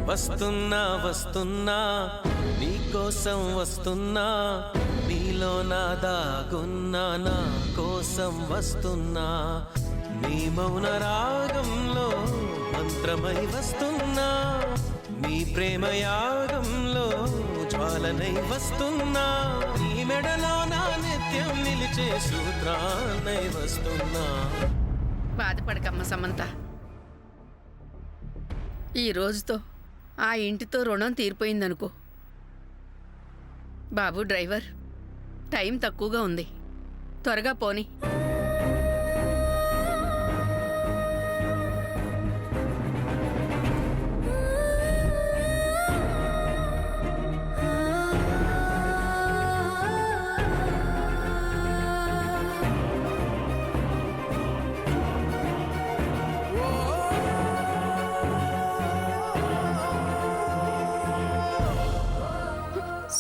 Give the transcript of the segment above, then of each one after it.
వస్తున్నా వస్తున్నా నీకోసం వస్తున్నా, నీలో నా దాగున్నా నా కోసం వస్తున్నా, నీ మౌన రాగంలో మంత్రమై వస్తున్నా, నీ ప్రేమ యాగంలో జ్వాలనై వస్తున్నా, నీ మెడలో నా నిత్యం నిలిచే సూత్రానై వస్తున్నా. బాధపడకమ్మ సమంత, ఈ రోజుతో ఆ ఇంటితో రుణం తీరిపోయిందనుకో. బాబు డ్రైవర్, టైం తక్కువగా ఉంది, త్వరగా పోని.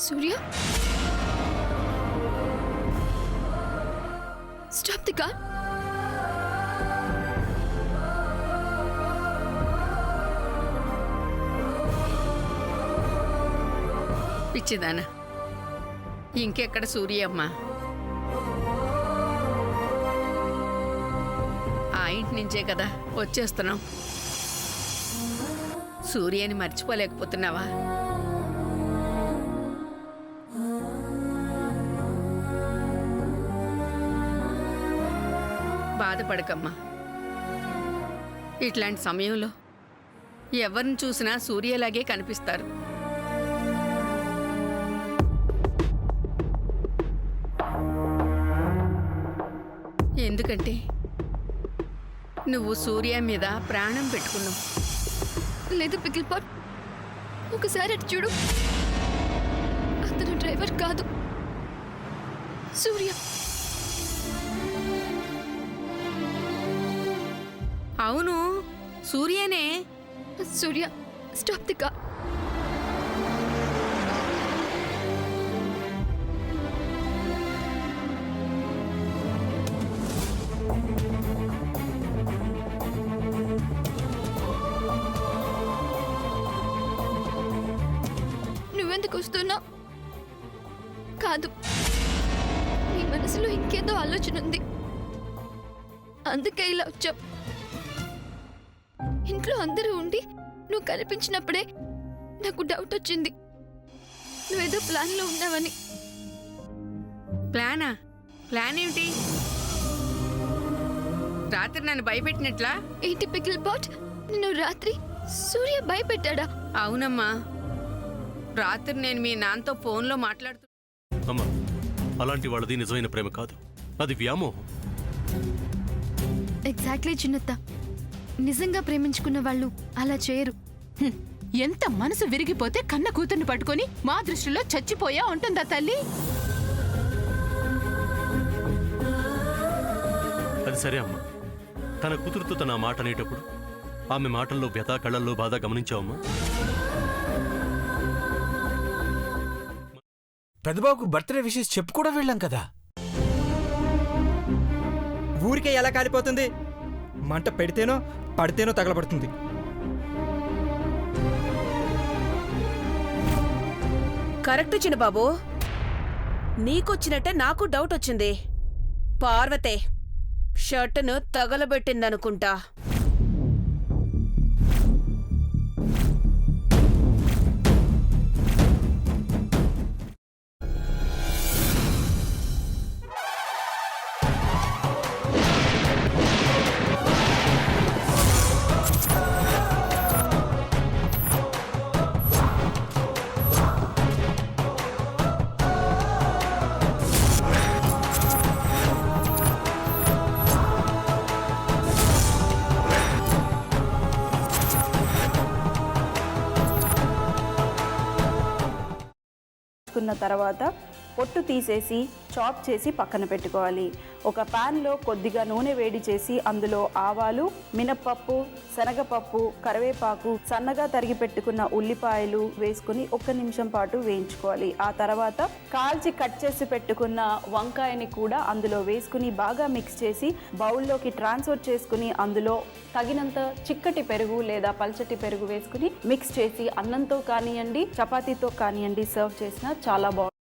Surya? Stop the car. పిచ్చిదానా, ఇంకెక్కడ సూర్యమ్మ? ఆ ఇంటి నుంచే కదా వచ్చేస్తున్నాం. సూర్యని మర్చిపోలేకపోతున్నావా? బాధపడకమ్మా. ఇట్లాంటి సమయంలో ఎవరిని చూసినా సూర్యలాగే కనిపిస్తారు. ఎందుకంటే నువ్వు సూర్య మీద ప్రాణం పెట్టుకున్నావు. లేదు పికిల్ పాట్, ఒకసారి అటు చూడు. అతను డ్రైవర్ కాదు, సూర్య. అవును, సూర్యనే. సూర్య, స్టాప్ ది కార్. నువ్వెందుకు వస్తున్నావు? కాదు, నీ మనసులో ఇంకేదో ఆలోచన ఉంది, అందుకే ఇలా వచ్చావు. ఇంట్లో అందరూ ఉండి నువ్వు కనిపించినప్పుడే నాకు డౌట్ వచ్చింది, నువ్వేదో ప్లాన్లో ఉన్నావని. ప్లానా? ప్లాన్ ఏమిటి? రాత్రి నన్ను భయపెట్టినట్లా? ఏంటి పికిల్ పాట్, నిన్ను రాత్రి సూర్య భయపెట్టాడా? అవునమ్మా, రాత్రి నేను మీ నాన్నతో ఫోన్లో మాట్లాడుతూ. అమ్మా, అలాంటి వాళ్ళది నిజమైన ప్రేమ కాదు, అది వ్యామోహం. ఎగ్జాక్ట్లీ చిన్నత్త, నిజంగా ప్రేమించుకున్న వాళ్ళు అలా చేయరు. ఎంత మనసు విరిగిపోతే కన్న కూతుర్ని పట్టుకొని మా దృష్టిలో చచ్చిపోయా ఉంటుందా తల్లి? అది సరే అమ్మా, తన కూతురుతో తన మాట అనేటప్పుడు ఆమె మాటల్లో వ్యథ, కళ్ళల్లో బాధ గమనించావమ్మా? పెద్దబాబుకు బర్త్డే విషెస్ చెప్పు కూడా వెళ్ళాం కదా. ఊరికే ఎలా కాలిపోతుంది? మంట పెడితేనో పడితేనో తగలబడుతుంది. కరెక్ట్ చిన్నబాబు, నీకొచ్చినట్టే నాకు డౌట్ వచ్చింది. పార్వతే షర్టును తగలబెట్టిందనుకుంటా. తర్వాత పొట్టు తీసేసి చాప్ చేసి పక్కన పెట్టుకోవాలి. ఒక ప్యాన్లో కొద్దిగా నూనె వేడి చేసి అందులో ఆవాలు, మినప్పప్పు, శనగపప్పు, కరివేపాకు, సన్నగా తరిగి పెట్టుకున్న ఉల్లిపాయలు వేసుకుని 1 నిమిషం పాటు వేయించుకోవాలి. ఆ తర్వాత కాల్చి కట్ చేసి పెట్టుకున్న వంకాయని కూడా అందులో వేసుకుని బాగా మిక్స్ చేసి బౌల్లోకి ట్రాన్స్ఫర్ చేసుకుని అందులో తగినంత చిక్కటి పెరుగు లేదా పల్చటి పెరుగు వేసుకుని మిక్స్ చేసి అన్నంతో కానివ్వండి, చపాతీతో కానివ్వండి సర్వ్ చేసినా చాలా బాగుంటుంది.